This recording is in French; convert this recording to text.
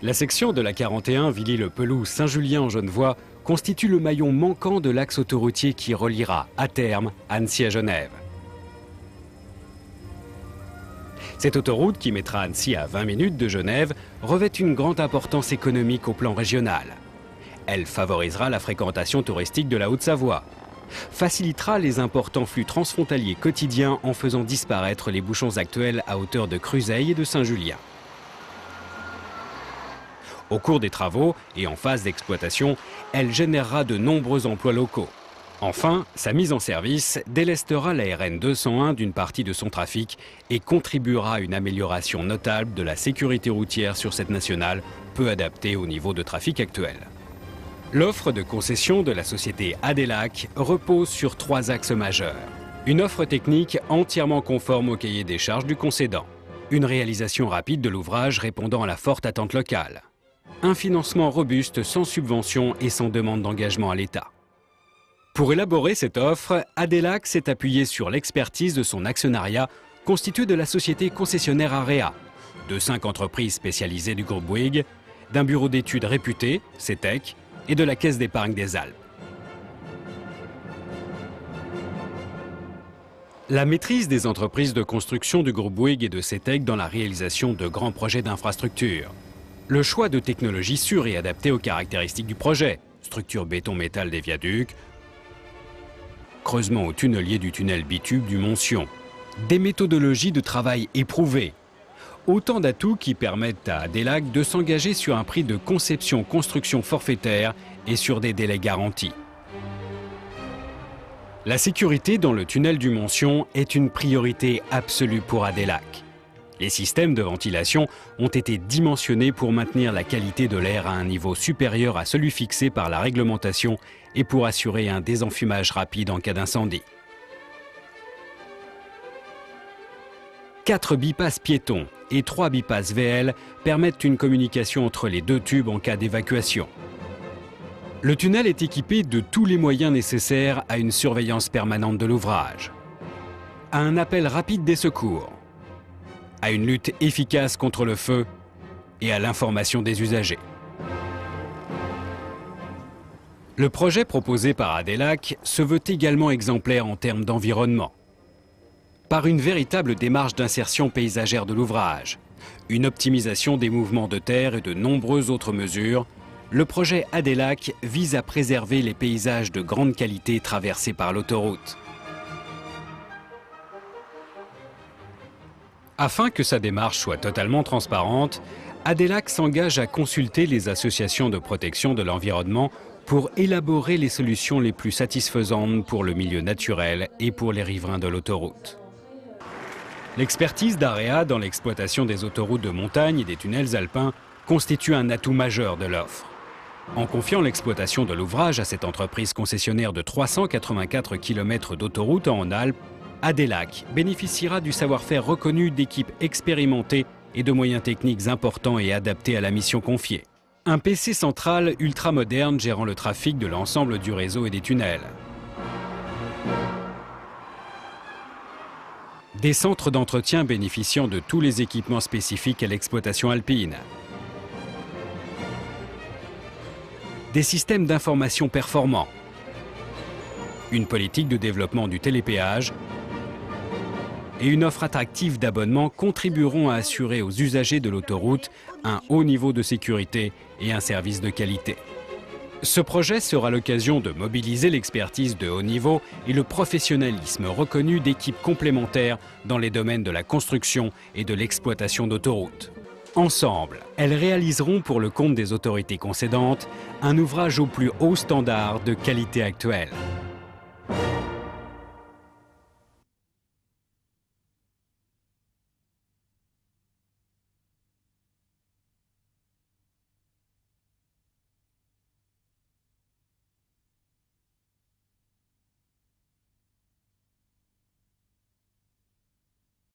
La section de la 41 Villy-le-Peloux-Saint-Julien-en-Genevois constitue le maillon manquant de l'axe autoroutier qui reliera, à terme, Annecy à Genève. Cette autoroute, qui mettra Annecy à 20 minutes de Genève, revêt une grande importance économique au plan régional. Elle favorisera la fréquentation touristique de la Haute-Savoie, facilitera les importants flux transfrontaliers quotidiens en faisant disparaître les bouchons actuels à hauteur de Cruseilles et de Saint-Julien. Au cours des travaux et en phase d'exploitation, elle générera de nombreux emplois locaux. Enfin, sa mise en service délestera la RN 201 d'une partie de son trafic et contribuera à une amélioration notable de la sécurité routière sur cette nationale, peu adaptée au niveau de trafic actuel. L'offre de concession de la société ADELAC repose sur 3 axes majeurs. Une offre technique entièrement conforme au cahier des charges du concédant. Une réalisation rapide de l'ouvrage répondant à la forte attente locale. Un financement robuste sans subvention et sans demande d'engagement à l'État. Pour élaborer cette offre, ADELAC s'est appuyé sur l'expertise de son actionnariat constitué de la société concessionnaire AREA, de 5 entreprises spécialisées du groupe Bouygues, d'un bureau d'études réputé, CETEC, et de la Caisse d'épargne des Alpes. La maîtrise des entreprises de construction du groupe Bouygues et de CETEC dans la réalisation de grands projets d'infrastructure. Le choix de technologies sûres et adaptées aux caractéristiques du projet, structure béton-métal des viaducs, creusement au tunnelier du tunnel bitube du Mont-Sion, des méthodologies de travail éprouvées. Autant d'atouts qui permettent à ADELAC de s'engager sur un prix de conception-construction forfaitaire et sur des délais garantis. La sécurité dans le tunnel du Mont-Sion est une priorité absolue pour ADELAC. Les systèmes de ventilation ont été dimensionnés pour maintenir la qualité de l'air à un niveau supérieur à celui fixé par la réglementation et pour assurer un désenfumage rapide en cas d'incendie. 4 bypasses piétons et 3 bypasses VL permettent une communication entre les 2 tubes en cas d'évacuation. Le tunnel est équipé de tous les moyens nécessaires à une surveillance permanente de l'ouvrage, à un appel rapide des secours, à une lutte efficace contre le feu et à l'information des usagers. Le projet proposé par ADELAC se veut également exemplaire en termes d'environnement. Par une véritable démarche d'insertion paysagère de l'ouvrage, une optimisation des mouvements de terre et de nombreuses autres mesures, le projet ADELAC vise à préserver les paysages de grande qualité traversés par l'autoroute. Afin que sa démarche soit totalement transparente, ADELAC s'engage à consulter les associations de protection de l'environnement pour élaborer les solutions les plus satisfaisantes pour le milieu naturel et pour les riverains de l'autoroute. L'expertise d'AREA dans l'exploitation des autoroutes de montagne et des tunnels alpins constitue un atout majeur de l'offre. En confiant l'exploitation de l'ouvrage à cette entreprise concessionnaire de 384 km d'autoroute en Alpes, ADELAC bénéficiera du savoir-faire reconnu d'équipes expérimentées et de moyens techniques importants et adaptés à la mission confiée. Un PC central ultramoderne gérant le trafic de l'ensemble du réseau et des tunnels. Des centres d'entretien bénéficiant de tous les équipements spécifiques à l'exploitation alpine. Des systèmes d'information performants. Une politique de développement du télépéage et une offre attractive d'abonnement contribueront à assurer aux usagers de l'autoroute un haut niveau de sécurité et un service de qualité. Ce projet sera l'occasion de mobiliser l'expertise de haut niveau et le professionnalisme reconnu d'équipes complémentaires dans les domaines de la construction et de l'exploitation d'autoroutes. Ensemble, elles réaliseront pour le compte des autorités concédantes un ouvrage au plus haut standard de qualité actuelle.